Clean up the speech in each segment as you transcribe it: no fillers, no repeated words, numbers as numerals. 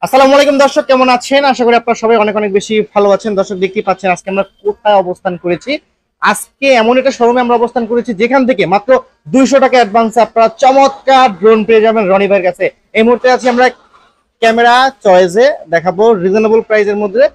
আসসালামু আলাইকুম দর্শক, কেমন আছেন? আশা করি আপনারা সবাই অনেক অনেক বেশি ভালো আছেন। দর্শক দেখতেই পাচ্ছেন আজকে আমরা কোথায় অবস্থান করেছি। আজকে এমন একটা শোরুমে আমরা অবস্থান করেছি যেখান থেকে মাত্র 200 টাকা অ্যাডভান্সে আপনারা চমৎকার ড্রোন পেয়ে যাবেন রনি ভাইয়ের কাছে। এই মুহূর্তে আছি আমরা ক্যামেরা চয়েসে, দেখাবো রিজনেবল প্রাইসের মধ্যে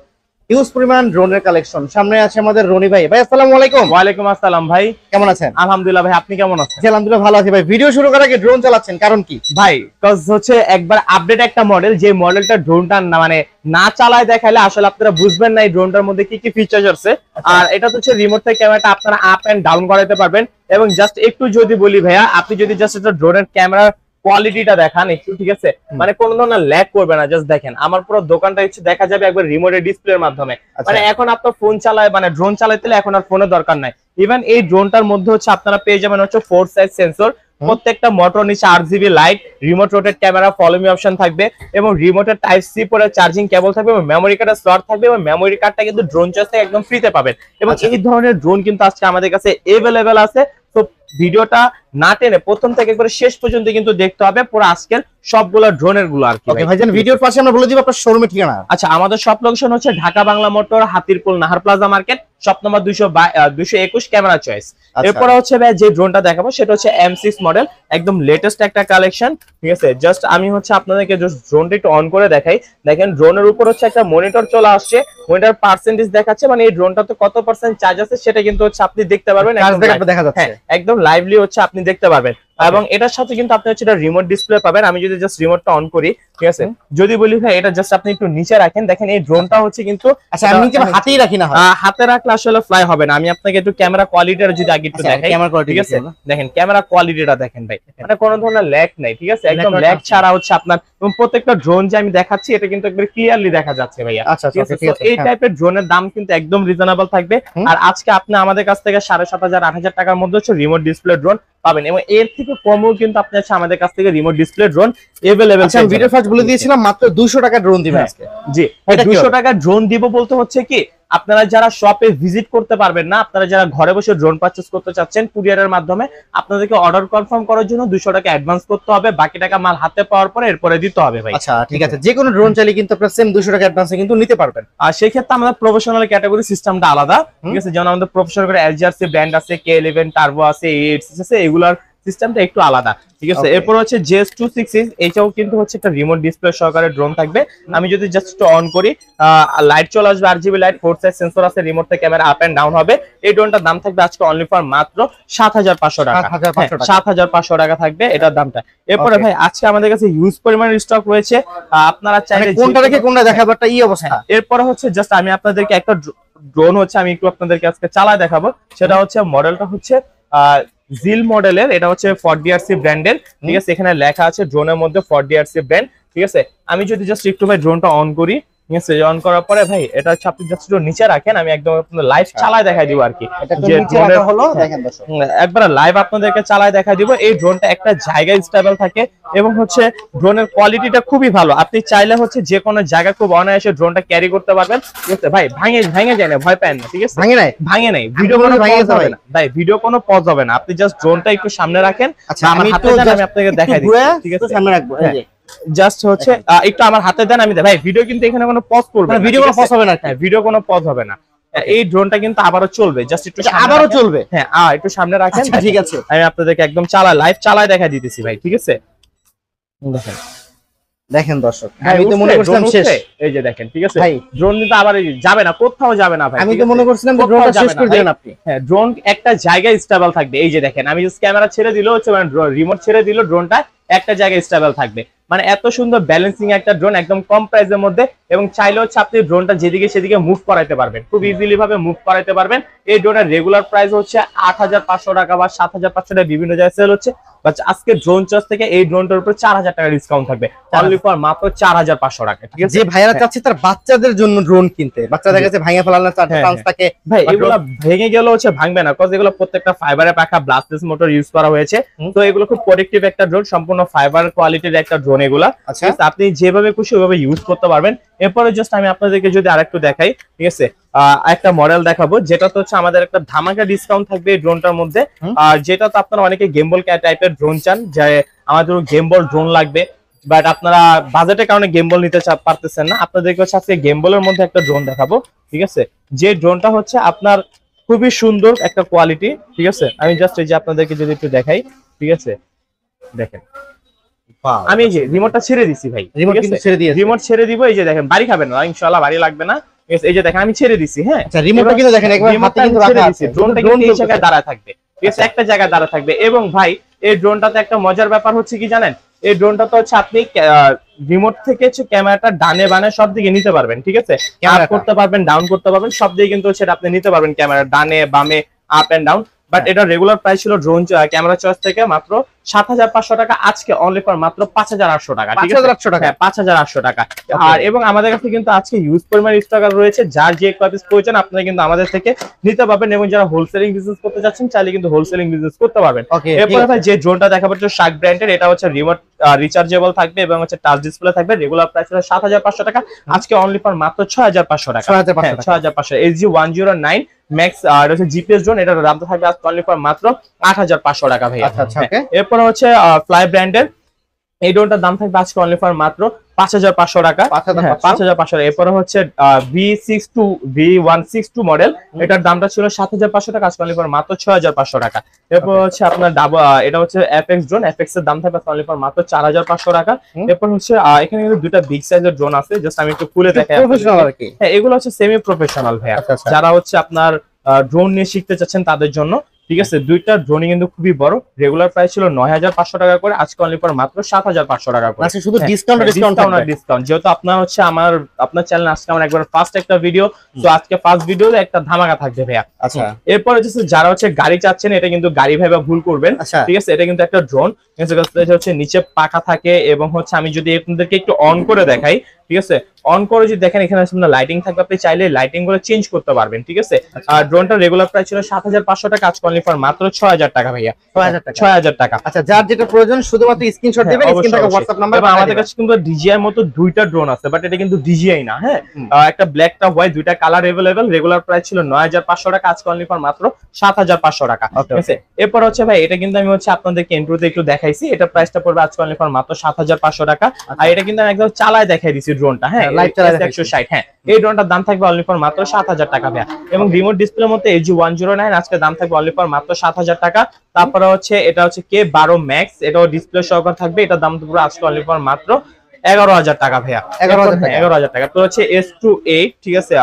হিউজ পরিমাণ ড্রোনের কালেকশন। সামনে আছে আমাদের রনি ভাই। ভাই আসসালামু আলাইকুম। ওয়ালাইকুম আসসালাম ভাই, কেমন আছেন? আলহামদুলিল্লাহ ভাই, আপনি কেমন আছেন? জি আলহামদুলিল্লাহ ভালো আছি ভাই। ভিডিও শুরু করার আগে ড্রোন চালাচ্ছেন কারণ কি? ভাই কজ হচ্ছে একবার আপডেট একটা মডেল, যে মডেলটা ড্রোনটা না মানে না চালায় দেখাইলে আসলে আপনারা বুঝবেন না এই ড্রোনটার মধ্যে কি কি ফিচার্স আছে। আর এটা হচ্ছে রিমোট থেকে ক্যামেরাটা আপনারা আপ এন্ড ডাউন করাতে পারবেন। এবং জাস্ট একটু যদি বলি ভাইয়া, আপনি যদি জাস্ট এটা ড্রোনের ক্যামেরার কোয়ালিটিটা দেখান একটু, ঠিক আছে, মানে কোনো ধরনের ল্যাগ করবে না। জাস্ট দেখেন আমার পুরো দোকানটা হচ্ছে দেখা যাবে একবার রিমোটের ডিসপ্লের মাধ্যমে। মানে এখন আপনার ফোন চালায়, মানে ড্রোন চালাইতে এখন আর ফোনের দরকার নাই। ইভেন এই ড্রোনটার মধ্যে হচ্ছে আপনারা পেয়ে যাবেন হচ্ছে 4 সাইজ সেন্সর, প্রত্যেকটা মোটর নিচে 8GB light, remote rotate camera, follow me option থাকবে এবং রিমোটের টাইপ সি পরে চার্জিং কেবল থাকবে এবং মেমোরি কার্ডের স্লট থাকবে এবং মেমোরি কার্ডটা কিন্তু ড্রোন চয়েস থেকে একদম ফ্রিতে পাবেন। এবং এই ধরনের ড্রোন কিন্তু আজকে আমাদের কাছে अवेलेबल আছে। তো ভিডিওটা না টেনে প্রথম থেকে একবারে শেষ পর্যন্ত কিন্তু দেখতে হবে পুরো আজকের সবগুলো ড্রোনের গুলো আর কি। ওকে ভাইজান, ভিডিওর পাশে আমরা বলে দিব আপনার শোরুমের ঠিকানা। আচ্ছা, আমাদের শপ লোকেশন হচ্ছে Dhaka Bangla motor, Hatirpul Nahar plaza market, shop number 221 camera choice. এরপর হচ্ছে ভাই যে ড্রোনটা দেখাবো সেটা হচ্ছে M6 মডেল, একদম লেটেস্ট একটা কালেকশন, ঠিক আছে। জাস্ট আমি হচ্ছে আপনাদেরকে জাস্ট ড্রোনটা একটু অন করে দেখাই। দেখেন ড্রোনের উপর হচ্ছে একটা মনিটর চলে আসছে, মনিটর পার্সেন্টেজ দেখাচ্ছে, মানে এই ড্রোনটাতে কত পার্সেন্ট চার্জ আছে সেটা কিন্তু হচ্ছে আপনি দেখতে পারবেন, দেখা যাচ্ছে একদম লাইভলি হচ্ছে আপনি দেখতে পারবেন। এবং এটার সাথে কিন্তু আপনি হচ্ছে এটা রিমোট ডিসপ্লে পাবেন। আমি যদি জাস্ট রিমোটটা অন করি, ঠিক আছে, যদি বলি ভাই এটা জাস্ট আপনি একটু নিচে রাখেন, দেখেন এই ড্রোনটা হচ্ছে কিন্তু আচ্ছা আমি কি হাতেই রাখি না? হাতে রাখলে আসলে ফ্লাই হবে না। আমি আপনাকে একটু ক্যামেরা কোয়ালিটিটা যদি আগে একটু দেখাই, ঠিক আছে, দেখেন ক্যামেরা কোয়ালিটিটা দেখেন ভাই, মানে কোনো ধরনের ল্যাগ নাই, ঠিক আছে, একদম ল্যাগ ছাড়া হচ্ছে আপনার। এবং প্রত্যেকটা ড্রোন যে আমি দেখাচ্ছি এটা কিন্তু একবার ক্লিয়ারলি দেখা যাচ্ছে ভাইয়া। আচ্ছা ঠিক আছে। এই টাইপের ড্রোনের দাম কিন্তু একদম রিজনেবল থাকবে। আর আজকে আপনি আমাদের কাছ থেকে 7,500 8,000 টাকার মধ্যে হচ্ছে রিমোট ডিসপ্লে ড্রোন পাবেন এবং এর থেকে কমও কিন্তু আপনি হচ্ছে আমাদের কাছ থেকে রিমোট ডিসপ্লে ড্রোন अवेलेबल। আচ্ছা ভিডিও ফার্স্ট বলে দিয়েছিলাম মাত্র 200 টাকা ড্রোন দিবেন আজকে। জি, এটা 200 টাকা ড্রোন দিব বলতে হচ্ছে কি, আপনারা যারা শপে ভিজিট করতে পারবেন না, আপনারা যারা ঘরে বসে ড্রোন পারচেজ করতে চাচ্ছেন কুরিয়ারের মাধ্যমে, আপনাদেরকে অর্ডার কনফার্ম করার জন্য 200 টাকা অ্যাডভান্স করতে হবে, বাকি টাকা মাল হাতে পাওয়ার পরে এরপরে দিতে হবে ভাই। আচ্ছা ঠিক আছে, যে কোনো ড্রোন চাইলে কিন্তু আপনারা সেম 200 টাকা অ্যাডভান্সে কিন্তু নিতে পারবেন। আর সেই ক্ষেত্রে আমাদের প্রফেশনাল ক্যাটাগরি সিস্টেমটা আলাদা, ঠিক আছে, যেমন আমাদের প্রফেশনাল করে LGRC ব্র্যান্ড আছে, K11 টার্বো আছে, A8 আছে, এগুলার সিস্টেমটা একটু আলাদা, ঠিক আছে। এরপর হচ্ছে JS266, এটাও কিন্তু হচ্ছে একটা রিমোট ডিসপ্লে সহকারে ড্রোন থাকবে। আমি যদি জাস্ট অন করি, লাইট চলে আসবে, 8GB লাইট, 4 সাইজ সেন্সর আছে, রিমোট থেকে ক্যামেরা আপ এন্ড ডাউন হবে। এই ড্রোনটার দাম থাকবে আজকে অনলি ফর মাত্র 7,500 টাকা। 7,500 টাকা থাকবে এটার দামটা। এরপরে ভাই আজকে আমাদের কাছে হিউজ পরিমাণের স্টক রয়েছে, আপনারা চাইলে কোনটা রেখে কোনটা দেখাবো একটা অবস্থা। এরপরে হচ্ছে জাস্ট আমি আপনাদেরকে একটা ড্রোন হচ্ছে আমি একটু আপনাদেরকে আজকে চালায় দেখাবো। সেটা হচ্ছে মডেলটা হচ্ছে জিল মডেলের, এটা হচ্ছে 4DRC ব্র্যান্ডের, ঠিক আছে, এখানে লেখা আছে ড্রোনের মধ্যে 4DRC ব্র্যান্ড, ঠিক আছে। আমি যদি জাস্ট একটু ভাই ড্রোনটা অন করি, ঠিক আছে, অন করার পরে ভাই এটা হচ্ছে আপনি জাস্ট একটু নিচে রাখেন, আমি একদম আপনাদের লাইভ চালায় দেখাই দিব আর কি। যে ড্রোনের হলো দেখেন দর্শক, একবার লাইভ আপনাদেরকে চালায় দেখাই দিব। এই ড্রোনটা একটা জায়গায় স্টেবল থাকে এবং হচ্ছে ড্রোনের কোয়ালিটিটা খুবই ভালো। আপনি চাইলে হচ্ছে যে কোনো জায়গায় খুব অনায়াসে ড্রোনটা ক্যারি করতে পারবেন, ঠিক আছে ভাই। ভাঙে যায় না, ভয় পায় না, ঠিক আছে, ভাঙে নাই। ভিডিও কোনো পজ হবে না ভাই, ভিডিও কোনো পজ হবে না। আপনি জাস্ট ড্রোনটা একটু সামনে রাখেন, আমার হাতে দেন, আমি আপনাকে দেখাই দিচ্ছি, ঠিক আছে, সামনে রাখবো। জাস্ট হচ্ছে একটু আমার হাতে দেন, আমি ভাই ভিডিও কিন্তু এখানে কোনো পজ করবে না, ভিডিও কোনো পজ হবে না, হ্যাঁ ভিডিও কোনো পজ হবে না। এই ড্রোনটা কিন্তু আবারও চলবে, জাস্ট একটু আবারও চলবে, হ্যাঁ একটু সামনে রাখেন, ঠিক আছে। আমি আপনাদেরকে একদম লাইভ চালায় দেখা দিতেছি ভাই, ঠিক আছে। দেখেন দর্শক, আমি তো মনে করছিলাম শেষ, এই যে দেখেন, ঠিক আছে ভাই, ড্রোন কিন্তু আবার যাবে না, কোথাও যাবে না ভাই। আমি তো মনে করছিলাম যে ড্রোনটা শেষ করে দিবেন আপনি। হ্যাঁ, ড্রোন একটা জায়গায় স্টেবল থাকবে। এই যে দেখেন, আমি জাস্ট ক্যামেরা ছেড়ে দিল হচ্ছে, মানে রিমোট ছেড়ে দিল, ড্রোনটা একটা জায়গায় স্টেবল থাকবে। মানে এত সুন্দর ব্যালেন্সিং একটা ড্রোন, একদম কম প্রাইসের মধ্যে, এবং চাইলে হচ্ছে আপনি ড্রোনটা যেদিকে সেদিকে মুভ করাইতে পারবেন, খুব ইজিলি ভাবে মুভ করাইতে পারবেন। এই ড্রোনের রেগুলার প্রাইস হচ্ছে 8,500 টাকা বা 7,500 টাকা, বিভিন্ন জায়গায় সেল হচ্ছে। বাট আজকে ড্রোন চার্জ থেকে এই ড্রোনটার উপর 4,000 টাকা ডিসকাউন্ট থাকবে, অনলি ফর মাত্র 4,500 টাকা, ঠিক আছে। যে ভাইয়ারা চাচ্ছে তার বাচ্চাদের জন্য ড্রোন কিনতে, বাচ্চাদের কাছে ভাঙা ফেলানোর চান্স থাকে ভাই, এগুলো ভেঙে গেলে হচ্ছে ভাঙবে না, কজ এগুলো প্রত্যেকটা ফাইবারে পাকা ব্লাস্টলেস মোটর ইউজ করা হয়েছে। তো এগুলো খুব প্রোটেক্টিভ একটা ড্রোন, সম্পূর্ণ ফাইবার কোয়ালিটির একটা ড্রোন এগুলা। আচ্ছা, আপনি যেভাবে খুশি ওইভাবে ইউজ করতে পারবেন। এরপরে জাস্ট আমি আপনাদেরকে যদি আরেকটু দেখাই, ঠিক আছে, একটা মডেল দেখাবো যেটা তো হচ্ছে আমাদের একটা ধামাকা ডিসকাউন্ট থাকবে এই ড্রোনটার মধ্যে। আর যেটা তো আপনারা অনেকে গেমবল টাইপের ড্রোন চান, যে আমাদের গেমবল ড্রোন লাগবে, বাট আপনারা বাজেটের কারণে গেম বল নিতে পারতেছেন না, আপনাদেরকে হচ্ছে আজকে গেম বলের মধ্যে একটা ড্রোন দেখাবো। ঠিক আছে, যে ড্রোনটা হচ্ছে আপনার খুবই সুন্দর একটা কোয়ালিটি। ঠিক আছে, আমি জাস্ট এই যে আপনাদেরকে যদি একটু দেখাই। ঠিক আছে, দেখেন আমি এই যে রিমোটটা ছেড়ে দিছি ভাই, রিমোট কিন্তু ছেড়ে দিয়েছে। রিমোট ছেড়ে দিব। এই যে দেখেন, বাড়ি খাবেন না ইনশাআল্লাহ, বাড়ি লাগবে না। ঠিক আছে, এই যে দেখেন আমি ছেড়ে দিছি। হ্যাঁ, আচ্ছা, রিমোটটা কিন্তু দেখেন একবার হাতে কিন্তু রাখা আছে, ড্রোনটা কিন্তু এই জায়গায় দাঁড়ায় থাকবে। ঠিক আছে, একটা জায়গায় দাঁড়ায় থাকবে। এবং ভাই এই ড্রোনটাতে একটা মজার ব্যাপার হচ্ছে কি জানেন, এই ড্রোনটা তো হচ্ছে আপনি রিমোট থেকে হচ্ছে ক্যামেরাটা ডানে বানে সব দিকে নিতে পারবেন। ঠিক আছে, আপ করতে পারবেন, ডাউন করতে পারবেন, সব দিকে কিন্তু সেটা আপনি নিতে পারবেন, ক্যামেরা ডানে বামে আপ এন্ড ডাউন। বাট এটা রেগুলার প্রাইস ছিল ড্রোন ক্যামেরা চয়েস থেকে মাত্র ৭৫০০ টাকা, আজকে অনলি ফর মাত্র ৫৮০০ টাকা। ঠিক আছে, ৫৮০০ টাকা, ৫৮০০ টাকা। আর এবং আমাদের কাছে কিন্তু আজকে ইউজ পরিমাণ স্টক রয়েছে, যার যে কপিস প্রয়োজন আপনারা কিন্তু আমাদের থেকে নিতে পারবেন। এবং যারা হোলসেলিং বিজনেস করতে যাচ্ছেন চাইলে কিন্তু হোলসেলিং বিজনেস করতে পারবেন। এরপরে ভাই যে ড্রোনটা দেখাবো হচ্ছে শার্ক ব্র্যান্ডের, এটা হচ্ছে রিমোট রিচার্জেবল থাকবে এবং হচ্ছে টাচ ডিসপ্লে থাকবে। রেগুলার প্রাইস ছিল ৭৫০০ টাকা, আজকে অনলি ফর মাত্র ৬৫০০ টাকা। ৬৫০০ SG-109 ম্যাক্স আর হচ্ছে জিপিএস ড্রোন, এটার দাম থাকবে আজকে অনলি ফর মাত্র ৮৫০০ টাকা ভাই। এরপর হচ্ছে ফ্লাই ব্র্যান্ডের এই ড্রোনটার দাম থাকবে আজকে অনলি ফর মাত্র ৫৫০০ টাকা। ৫৫০০। এরপর হচ্ছে V162 মডেল, এটার দামটা ছিল ৭৫০০ টাকা, আজকে অনলি ফর মাত্র ৬৫০০ টাকা। এরপর হচ্ছে আপনার এটা হচ্ছে এফএক্স ড্রোন, এফএক্স এর দাম থাকবে অনলি ফর মাত্র ৪৫০০ টাকা। এরপর হচ্ছে এখানে কিন্তু দুটো বিগ সাইজের ড্রোন আছে, জাস্ট আমি একটু খুলে দেখাই। প্রফেশনাল আর কি। হ্যাঁ, এগুলো হচ্ছে সেমি প্রফেশনাল ভাইয়া, যারা হচ্ছে আপনার ড্রোন নিয়ে শিখতে চাচ্ছেন তাদের জন্য। ঠিক আছে, দুইটা ড্রোনই কিন্তু খুবই বড়। রেগুলার প্রাইস ছিল ৯৫০০ টাকা করে, আজকে অনলি ফর মাত্র ৭৫০০ টাকা করে। আচ্ছা, শুধু ডিসকাউন্ট যেহেতু আপনার হচ্ছে আপনার চ্যানেল আজকে আমার একবার ফার্স্ট একটা ভিডিও, তো আজকে ফার্স্ট ভিডিওতে একটা ধামাকা থাকবে ভাইয়া। আচ্ছা, এরপর হচ্ছে যারা হচ্ছে গাড়ি চাচ্ছেন, এটা কিন্তু গাড়ি ভাইবা ভুল করবেন। ঠিক আছে, এটা কিন্তু একটা ড্রোন, হচ্ছে নিচে পাখা থাকে এবং হচ্ছে আমি যদি আপনাদেরকে একটু অন করে দেখাই। ঠিক আছে, অন করে যদি দেখেন এখানে লাইটিং থাকবে, আপনি চাইলে লাইটিং গুলো চেঞ্জ করতে পারবেন। ঠিক আছে, আর ড্রোনটা রেগুলার প্রাইস ছিল ৭৫০০ টাকা, আজকে অনলি ফর মাত্র ৬০০০ টাকা ভাইয়া। ৬০০০ টাকা। আচ্ছা, যার যেটা প্রয়োজন শুধুমাত্র স্ক্রিনশট দিবেন, স্ক্রিন থেকে WhatsApp নাম্বার। আমাদের কাছে কিন্তু ডিজিআই মতো দুইটা ড্রোন আছে, বাট এটা কিন্তু ডিজিআই না। হ্যাঁ, একটা ব্ল্যাকটা হোয়াইট, দুইটা কালার अवेलेबल। রেগুলার প্রাইস ছিল ৯৫০০ টাকা, আজকে অনলি ফর মাত্র ৭৫০০ টাকা। ঠিক আছে, এরপর হচ্ছে ভাই এটা কিন্তু আমি হচ্ছে আপনাদেরকে ইন্ট্রোতে একটু দেখাইছি, এটা প্রাইসটা পড়বে আজকে অনলি ফর মাত্র ৭৫০০ টাকা। আর এটা কিন্তু আমি একদম চালায় দেখাই দিছি ড্রোনটা। হ্যাঁ, লাইভ চালায় ১৬০। হ্যাঁ, এই ড্রোনটার দাম থাকবে অনলি ফর মাত্র ৭০০০ টাকা ভাইয়া। এবং রিমোট ডিসপ্লের মধ্যে SG-109 আজকে দাম থাকবে অনলি ফর মাত্র ৭০০০ টাকা। তারপরে হচ্ছে এটা হচ্ছে K12 ম্যাক্স, এটাও ডিসপ্লে সহকারে থাকবে, এটার দাম পুরো আজকে অনলি ফর মাত্র ১১০০০ টাকা ভাইয়া। ১১০০০ টাকা। তো হচ্ছে S28, ঠিক আছে,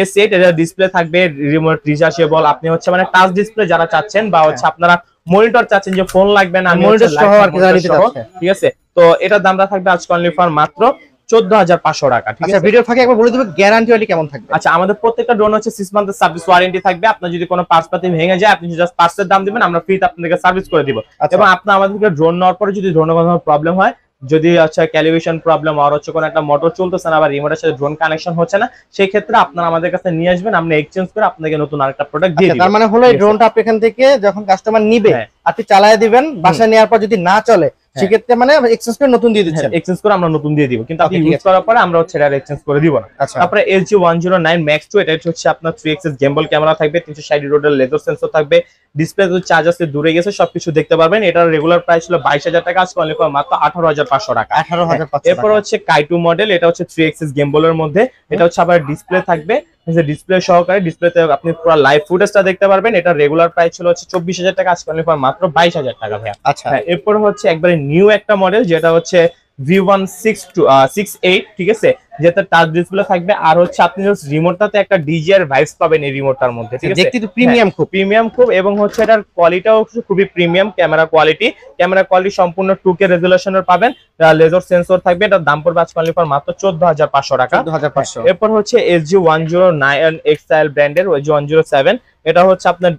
S8 এটা ডিসপ্লে থাকবে, রিমোট রিচার্জেবল। আপনি হচ্ছে মানে টাচ ডিসপ্লে যারা চাচ্ছেন বা হচ্ছে আপনারা মনিটর চাচ্ছেন যে ফোন লাগবে না, মনিটর সহ আর কি নিতে চাচ্ছেন। ঠিক আছে, তো এটার দামটা থাকবে আজকে অনলি ফর মাত্র ১৪৫০০ টাকা। ঠিক আছে, ভিডিও ফাঁকে একবার বলে দিবেন গ্যারান্টি ওয়ারেন্টি কেমন থাকবে। আচ্ছা, আমাদের প্রত্যেকটা ড্রোন হচ্ছে 6 মান্থের সার্ভিস ওয়ারেন্টি থাকবে। আপনার যদি কোনো পার্টস পাতি ভেঙে যায়, আপনি জাস্ট পার্টসের দাম দিবেন, আমরা ফ্রিতে আপনাদেরকে সার্ভিস করে দিব। এবং আপনি আমাদেরকে ড্রোন নেওয়ার পরে যদি ড্রোনের কোনো প্রবলেম হয়, যদি আচ্ছা ক্যালিব্রেশন প্রবলেম আর হচ্ছে কোনো একটা মোটর চলতেছে না বা রিমোটের সাথে ড্রোন কানেকশন হচ্ছে না, সেই ক্ষেত্রে আপনারা আমাদের কাছে নিয়ে আসবেন, আমরা এক্সচেঞ্জ করে আপনাকে নতুন আরেকটা প্রোডাক্ট দিয়ে দিব। তার মানে হলো এই ড্রোনটা আপনি এখান থেকে যখন কাস্টমার নিবে আপনি চালায় দিবেন, বাসায় নেওয়ার পর যদি না চলে সেক্ষেত্রে মানে এক্সচেঞ্জ করে নতুন দিয়ে দিচ্ছেন। এক্সচেঞ্জ করে আমরা নতুন দিয়ে দিব, কিন্তু আপনি ইউজ করার পরে আমরা হচ্ছে এটা এক্সচেঞ্জ করে দিব না। তারপরে SG-109 Max 2, এটা হচ্ছে আপনার 3 গেম্বল ক্যামেরা থাকবে, ৩৬০ রোডের লেজার সেন্সর থাকবে, ডিসপ্লে তো চার্জ আছে, দূরে গেছে, সবকিছু দেখতে পারবেন। এটার রেগুলার প্রাইস ছিল ২২০০০ টাকা, আজকে অনলি ফর মাত্র ১৮৫০০ টাকা। ১৮৫০০। এরপর হচ্ছে Kai2 মডেল, এটা হচ্ছে 3 গেম্বলের মধ্যে, এটা হচ্ছে আবার ডিসপ্লে থাকবে, ডিসপ্লে সহকারে, ডিসপ্লেতে আপনি পুরো লাইভ ফুটেজটা দেখতে পারবেন। এটা রেগুলার প্রাইস ছিল হচ্ছে ২৪০০০ টাকা, আজকে অনলি ফর মাত্র ২২০০০ টাকা ভাইয়া। আচ্ছা, এরপর হচ্ছে একবারে নিউ একটা মডেল, যেটা হচ্ছে V168, ঠিক আছে, যেটা টাচ ডিসপ্লে থাকবে। আর হচ্ছে আপনি রিমোটটাতে একটা ডিজিআর ভাইবস পাবেন এই রিমোটটার মধ্যে। ঠিক আছে, দেখতে তো প্রিমিয়াম খুব, এবং হচ্ছে এটার কোয়ালিটিও খুবই প্রিমিয়াম। ক্যামেরা কোয়ালিটি সম্পূর্ণ 2K রেজোলিউশনের পাবেন, লেজার সেন্সর থাকবে। এটার দাম পড়বে আজকে অনলি ফর মাত্র ১৪৫০০ টাকা। এরপর হচ্ছে SG-109 XL ব্র্যান্ডের SG-107, এটা হচ্ছে আপনার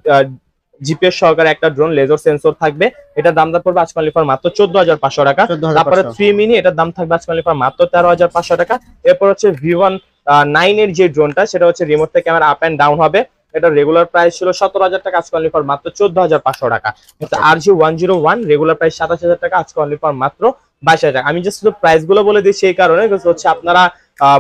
জিপিএস সহকারে একটা ড্রোন, লেজার সেন্সর থাকবে, এটার দাম পড়বে আজকে অনলি ফর মাত্র ১৪৫০০ টাকা। তারপরে 3 মিনি, এটার দাম থাকবে আজকে অনলি ফর মাত্র ১৩৫০০ টাকা। এরপর হচ্ছে V109 এর যে ড্রোনটা, সেটা হচ্ছে রিমোট থেকে ক্যামেরা আপ এন্ড ডাউন হবে, এটা রেগুলার প্রাইস ছিল ১৭০০০ টাকা, আজকে অনলি ফর মাত্র ১৪৫০০ টাকা। RG-101 রেগুলার প্রাইস ২৭০০০ টাকা, আজকে অনলি ফর মাত্র ২২০০০ টাকা। আমি জাস্ট প্রাইস গুলো বলে দিচ্ছি এই কারণে হচ্ছে আপনারা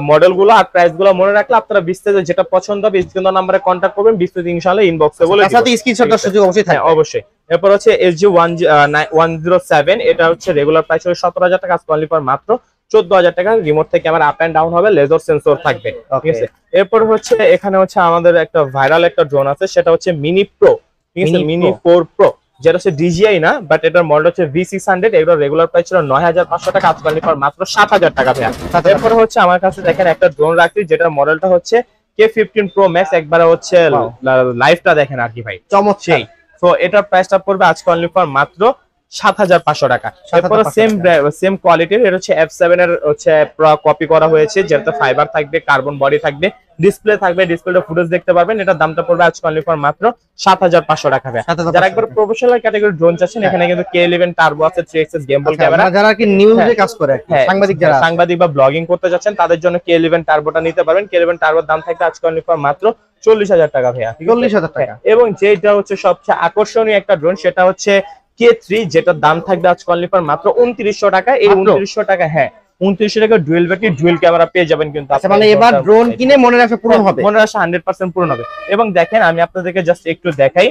মডেল গুলো আর প্রাইস গুলো মনে রাখলে আপনারা বিস্তারিত যেটা পছন্দ হবে স্ক্রিন নাম্বারে কন্ট্যাক্ট করবেন, বিস্তারিত ইনশাআল্লাহ ইনবক্সে বলে দিব। সাথে স্ক্রিনশটটার সুযোগ অবশ্যই থাকবে। অবশ্যই। এরপর হচ্ছে SG107, এটা হচ্ছে রেগুলার প্রাইস হলো 17,000 টাকা, আজকে অনলি ফর মাত্র 14,000 টাকা। রিমোট থেকে ক্যামেরা আপ এন্ড ডাউন হবে, লেজার সেন্সর থাকবে, ঠিক আছে। এরপর হচ্ছে এখানে হচ্ছে আমাদের একটা ভাইরাল একটা ড্রোন আছে, সেটা হচ্ছে মিনি প্রো, ঠিক আছে, মিনি 4 প্রো, যেটা হচ্ছে DJI না, বাট এটার মডেল হচ্ছে V600। এগুলো রেগুলার প্রাইস ছিল 9,500 টাকা, আজকে অনলি ফর মাত্র 7,000 টাকা ভাইয়া। এরপর হচ্ছে আমার কাছে দেখেন একটা ড্রোন রাখছি, যেটার মডেলটা হচ্ছে K15 Pro Max, একবারে হচ্ছে লাইভটা দেখেন আর কি ভাই, চমৎকার। তো এটার প্রাইসটা পড়বে আজকে অনলি ফর মাত্র 7,500 টাকা। এরপর সেম কোয়ালিটির এটা হচ্ছে F7 এর হচ্ছে কপি করা হয়েছে, যেটা ফাইবার থাকবে, কার্বন বডি থাকবে, ডিসপ্লে থাকবে, ডিসপ্লেটা ফুটেজ দেখতে পারবেন। এটার দামটা পড়বে আজকে অনলি ফর মাত্র 7,500 টাকা। যারা একবার প্রফেশনাল ক্যাটাগরি ড্রোন চাচ্ছেন, এখানে কিন্তু K11 টার্বো আছে, 3 axis গেম্বল ক্যামেরা। যারা কি নিউজে কাজ করে, সাংবাদিক বা ব্লগিং করতে যাচ্ছেন, তাদের জন্য K11 টার্বোটা নিতে পারবেন। K11 টার্বোর দাম থাকবে আজকে অনলি ফর মাত্র 40,000 টাকা ভাইয়া, 40,000 টাকা। এবং যেটা হচ্ছে সবচেয়ে আকর্ষণীয় একটা ড্রোন, সেটা হচ্ছে K3, যেটার দাম থাকবে আজকে অনলি ফর মাত্র 2900 টাকা। এই 2900 টাকা, হ্যাঁ 2900 টাকা ডুয়েল ব্যাটারি ডুয়েল ক্যামেরা পেয়ে যাবেন কিন্তু। মানে এবার ড্রোন কিনে মনের আশা পূরণ হবে, মনের আশা 100% পূরণ হবে। এবং দেখেন আমি আপনাদেরকে জাস্ট একটু দেখাই,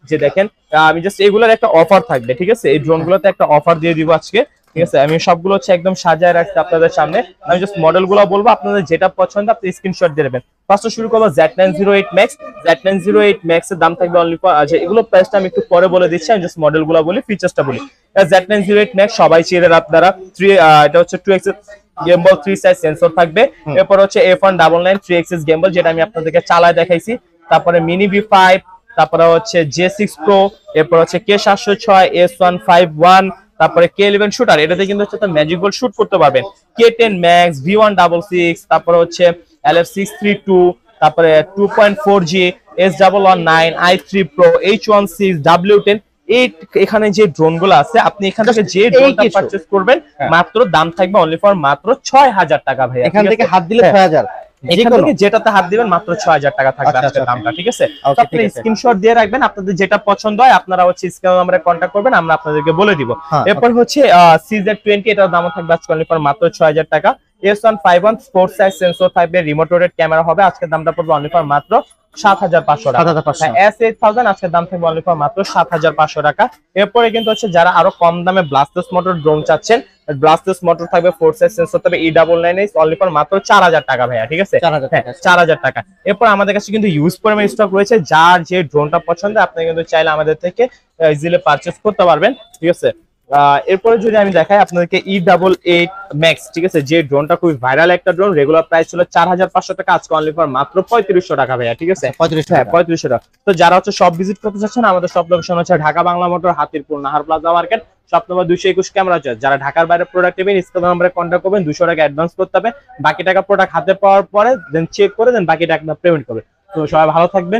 যে দেখেন আমি জাস্ট এগুলোর একটা অফার থাকবে, ঠিক আছে। এই ড্রোন গুলোতে একটা অফার দিয়ে দিব আজকে, ঠিক আছে। আমি সবগুলো হচ্ছে একদম সাজায় রাখছি আপনাদের সামনে। আমি জাস্ট মডেল গুলো বলবো, আপনাদের যেটা পছন্দ আপনি স্ক্রিনশট দিয়ে দেবেন। ফার্স্টে শুরু করবো Z908 Max। Z908 Max এর দাম থাকবে অনলি ফর, এগুলো প্রাইসটা আমি একটু পরে বলে দিচ্ছি, আমি জাস্ট মডেল গুলো বলি, ফিচারসটা বলি। Z908 Max সবাই চেনেন আপনারা। এটা হচ্ছে 2 axis গেম্বল, 3 সাইজ সেন্সর থাকবে। এরপর হচ্ছে F199 3 axis গেম্বল, যেটা আমি আপনাদেরকে চালায় দেখাইছি। তারপরে মিনি V5, তারপরে হচ্ছে J6 Pro, এরপর হচ্ছে K706 S151, তারপরে K11 শুটার, এটাতে কিন্তু হচ্ছে ম্যাজিক বল শুট করতে পারবেন। K10 Max, V166, তারপরে হচ্ছে LF632, তারপরে 2.4G, S119, i3 Pro, H16, W10। এখানে যে ড্রোন গুলো আছে, আপনি এখান থেকে যে ড্রোনটা পারচেজ করবেন, মাত্র দাম থাকবে অনলি ফর মাত্র 6,000 টাকা ভাই। এখান থেকে হাত দিলে 6,000, এখান থেকে যেটাতে হাত দিবেন মাত্র 6,000 টাকা থাকবে আজকের দামটা, ঠিক আছে। আপনি স্ক্রিনশট দিয়ে রাখবেন, আপনাদের যেটা পছন্দ হয় আপনারা হচ্ছে স্ক্রিন নম্বরে কন্টাক্ট করবেন, আমরা আপনাদেরকে বলে দিব। এরপর হচ্ছে CZ20, এটার দাম থাকবে আজকে অনলি ফর মাত্র 6,000 টাকা। S151 স্পোর্টস সাইজ সেন্সর থাকবে, রিমোট রোটেড ক্যামেরা হবে, আজকের দামটা পড়বে অনলি ফর মাত্র 7,500 টাকা। S8000 আজকের দাম থাকবে অনলি ফর মাত্র 7,500 টাকা। এরপরে কিন্তু হচ্ছে যারা আরো কম দামে ব্লাস্টার্স মোটর ড্রোন চাচ্ছেন, ব্লাস্টার্স মোটর থাকবে, 4 সাইজ সেন্সর থাকবে, E99 অনলি ফর মাত্র 4,000 টাকা ভাইয়া, ঠিক আছে, 4,000 টাকা। এরপর আমাদের কাছে কিন্তু ইউজ পরিমাণ স্টক রয়েছে, যার যে ড্রোনটা পছন্দ আপনি কিন্তু চাইলে আমাদের থেকে ইজিলি পারচেজ করতে পারবেন, ঠিক আছে। এরপরে যদি আমি দেখাই আপনাদেরকে E88 Max, ঠিক আছে, যে ড্রোনটা খুবই ভাইরাল একটা ড্রোন, রেগুলার প্রাইস ছিল 4,500 টাকা, আজকে অনলি ফর মাত্র 3500 টাকা ভাইয়া, ঠিক আছে, 3500 টাকা। তো যারা হচ্ছে সব ভিজিট করতে চাচ্ছেন, আমাদের সব লোকেশন হচ্ছে Dhaka Bangla motor, Hatirpul Nahar plaza market, shop number 221 camera charge. যারা ঢাকার বাইরে প্রোডাক্ট নেবেন, স্ক্রিন নম্বরে কন্ট্যাক্ট করবেন, 200 টাকা অ্যাডভান্স করতে হবে, বাকি টাকা প্রোডাক্ট হাতে পাওয়ার পরে দেন চেক করে দেন বাকি টাকা পেমেন্ট করবেন। তো সবাই ভালো থাকবেন।